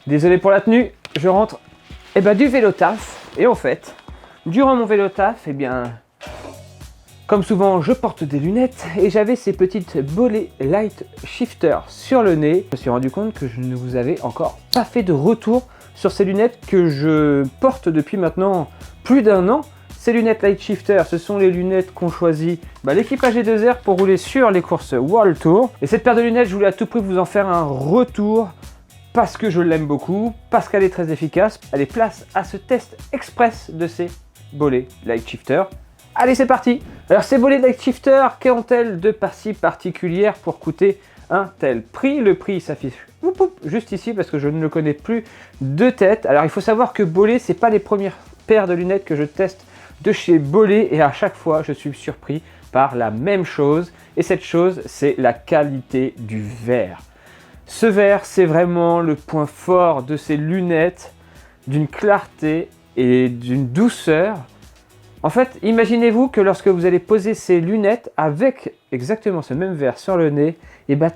Désolé pour la tenue, je rentre du vélo taf. Et en fait, durant mon vélo taf, comme souvent, je porte des lunettes et j'avais ces petites Bollé Light Shifter sur le nez. Je me suis rendu compte que je ne vous avais encore pas fait de retour sur ces lunettes que je porte depuis maintenant plus d'un an. Ces lunettes Light Shifter, ce sont les lunettes qu'ont choisi l'équipage G2R pour rouler sur les courses World Tour. Et cette paire de lunettes, je voulais à tout prix vous en faire un retour parce que je l'aime beaucoup, parce qu'elle est très efficace. Allez, place à ce test express de ces Bollé Light Shifter. Allez, c'est parti. Alors, ces Bollé Light Shifter, qu'ont-elles de si particulière pour coûter un tel prix? Le prix s'affiche juste ici parce que je ne le connais plus de tête. Alors, il faut savoir que Bollé, c'est pas les premières paires de lunettes que je teste de chez Bollé et à chaque fois, je suis surpris par la même chose. Et cette chose, c'est la qualité du verre. Ce verre, c'est vraiment le point fort de ces lunettes, d'une clarté et d'une douceur. En fait, imaginez-vous que lorsque vous allez poser ces lunettes avec exactement ce même verre sur le nez,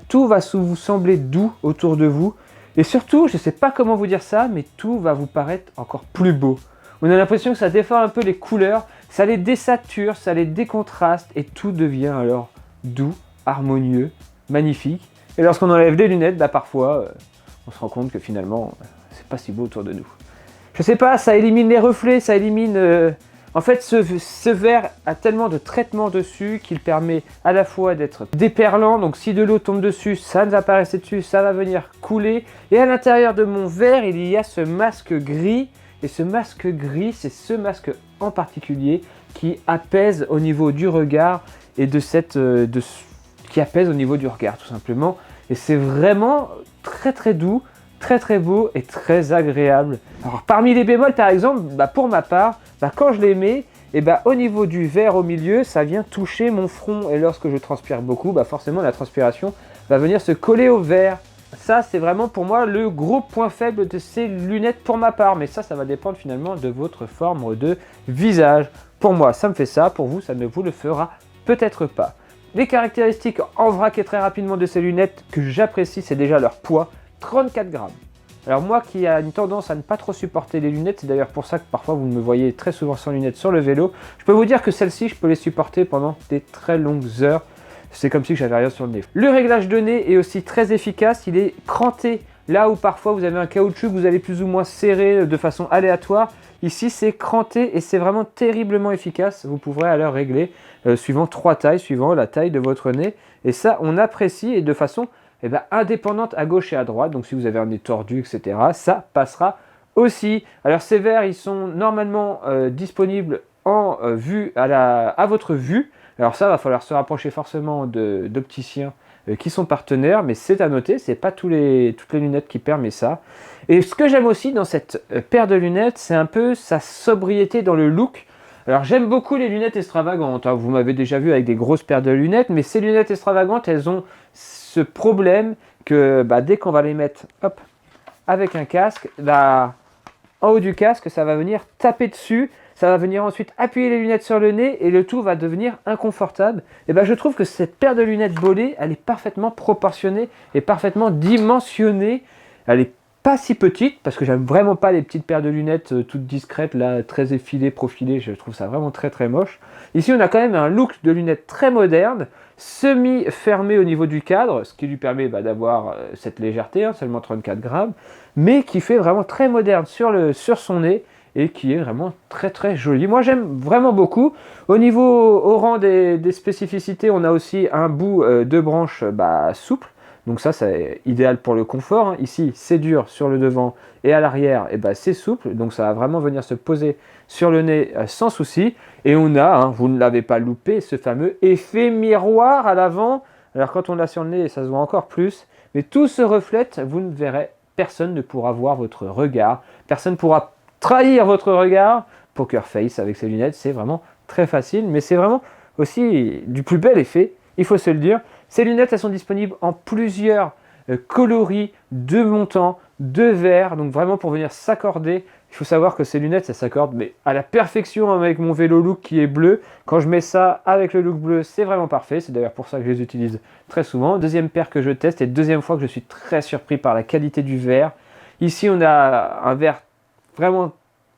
tout va vous sembler doux autour de vous. Et surtout, je ne sais pas comment vous dire ça, mais tout va vous paraître encore plus beau. On a l'impression que ça déforme un peu les couleurs, ça les désature, ça les décontraste et tout devient alors doux, harmonieux, magnifique. Et lorsqu'on enlève les lunettes, parfois, on se rend compte que finalement, c'est pas si beau autour de nous. Je sais pas, ça élimine les reflets, ça élimine... En fait, ce verre a tellement de traitements dessus qu'il permet à la fois d'être déperlant. Donc si de l'eau tombe dessus, ça ne va pas rester dessus, ça va venir couler. Et à l'intérieur de mon verre, il y a ce masque gris. Et ce masque gris, c'est ce masque en particulier qui apaise au niveau du regard et qui apaise au niveau du regard tout simplement. Et c'est vraiment très très doux, très très beau et très agréable. Alors parmi les bémols par exemple, pour ma part, quand je les mets, au niveau du verre au milieu, ça vient toucher mon front. Et lorsque je transpire beaucoup, forcément la transpiration va venir se coller au verre. Ça, c'est vraiment pour moi le gros point faible de ces lunettes pour ma part. Mais ça va dépendre finalement de votre forme de visage. Pour moi, ça me fait ça. Pour vous, ça ne vous le fera peut-être pas. Les caractéristiques en vrac et très rapidement de ces lunettes que j'apprécie, c'est déjà leur poids, 34 grammes. Alors moi qui a une tendance à ne pas trop supporter les lunettes, c'est d'ailleurs pour ça que parfois vous me voyez très souvent sans lunettes sur le vélo, je peux vous dire que celles-ci, je peux les supporter pendant des très longues heures. C'est comme si j'avais rien sur le nez. Le réglage de nez est aussi très efficace, il est cranté là où parfois vous avez un caoutchouc que vous allez plus ou moins serrer de façon aléatoire. Ici c'est cranté et c'est vraiment terriblement efficace. Vous pourrez alors régler suivant 3 tailles, suivant la taille de votre nez. Et ça on apprécie et de façon indépendante à gauche et à droite. Donc si vous avez un nez tordu, etc., ça passera aussi. Alors ces verres, ils sont normalement disponibles en vue à votre vue. Alors ça, va falloir se rapprocher forcément d'opticiens qui sont partenaires, mais c'est à noter, c'est pas toutes les lunettes qui permettent ça. Et ce que j'aime aussi dans cette paire de lunettes, c'est un peu sa sobriété dans le look. Alors j'aime beaucoup les lunettes extravagantes, vous m'avez déjà vu avec des grosses paires de lunettes, mais ces lunettes extravagantes, elles ont ce problème que dès qu'on va les mettre avec un casque, en haut du casque, ça va venir taper dessus, ça va venir ensuite appuyer les lunettes sur le nez et le tout va devenir inconfortable. Et je trouve que cette paire de lunettes Bollé, elle est parfaitement proportionnée et parfaitement dimensionnée. Elle est pas si petite, parce que j'aime vraiment pas les petites paires de lunettes toutes discrètes, là, très effilées, profilées, je trouve ça vraiment très très moche. Ici on a quand même un look de lunettes très moderne, semi-fermé au niveau du cadre, ce qui lui permet d'avoir cette légèreté, seulement 34 grammes, mais qui fait vraiment très moderne sur son nez, et qui est vraiment très très joli. Moi j'aime vraiment beaucoup. Au rang des spécificités, on a aussi un bout de branche souple. Donc ça, c'est idéal pour le confort. Ici, c'est dur sur le devant et à l'arrière, c'est souple. Donc ça va vraiment venir se poser sur le nez sans souci. Et on a, vous ne l'avez pas loupé, ce fameux effet miroir à l'avant. Alors quand on l'a sur le nez, ça se voit encore plus. Mais tout se reflète, vous ne verrez, personne ne pourra voir votre regard. Personne ne pourra trahir votre regard. Poker face avec ces lunettes, c'est vraiment très facile. Mais c'est vraiment aussi du plus bel effet, il faut se le dire. Ces lunettes, elles sont disponibles en plusieurs coloris, de montants, de verres, donc vraiment pour venir s'accorder. Il faut savoir que ces lunettes, ça s'accorde mais à la perfection avec mon vélo look qui est bleu. Quand je mets ça avec le look bleu, c'est vraiment parfait. C'est d'ailleurs pour ça que je les utilise très souvent. Deuxième paire que je teste et deuxième fois que je suis très surpris par la qualité du verre. Ici, on a un verre vraiment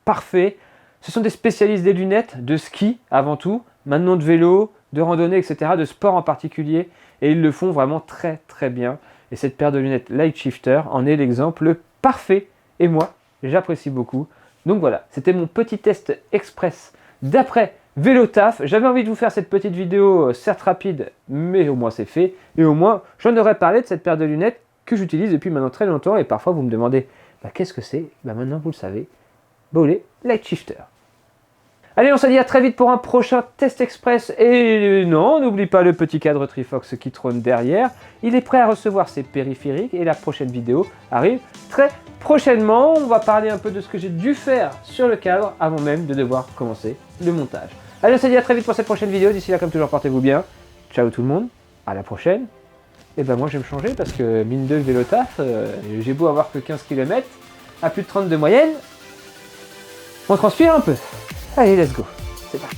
parfait. Ce sont des spécialistes des lunettes, de ski avant tout, maintenant de vélo, de randonnée, etc., de sport en particulier. Et ils le font vraiment très très bien. Et cette paire de lunettes Light Shifter en est l'exemple parfait. Et moi, j'apprécie beaucoup. Donc voilà, c'était mon petit test express d'après Vélotaf. J'avais envie de vous faire cette petite vidéo, certes rapide, mais au moins c'est fait. Et au moins, j'en aurais parlé de cette paire de lunettes que j'utilise depuis maintenant très longtemps. Et parfois, vous me demandez, qu'est-ce que c'est? Maintenant, vous le savez. Bollé Light Shifter. Allez, on se dit à très vite pour un prochain test express. Et non, n'oublie pas le petit cadre Trifox qui trône derrière. Il est prêt à recevoir ses périphériques et la prochaine vidéo arrive très prochainement. On va parler un peu de ce que j'ai dû faire sur le cadre avant même de devoir commencer le montage. Allez, on se dit à très vite pour cette prochaine vidéo. D'ici là, comme toujours, portez-vous bien. Ciao tout le monde, à la prochaine. Et ben moi, je vais me changer parce que mine de Vélotaf, j'ai beau avoir que 15 km, à plus de 30 de moyenne, on transpire un peu. Allez, let's go. C'est parti.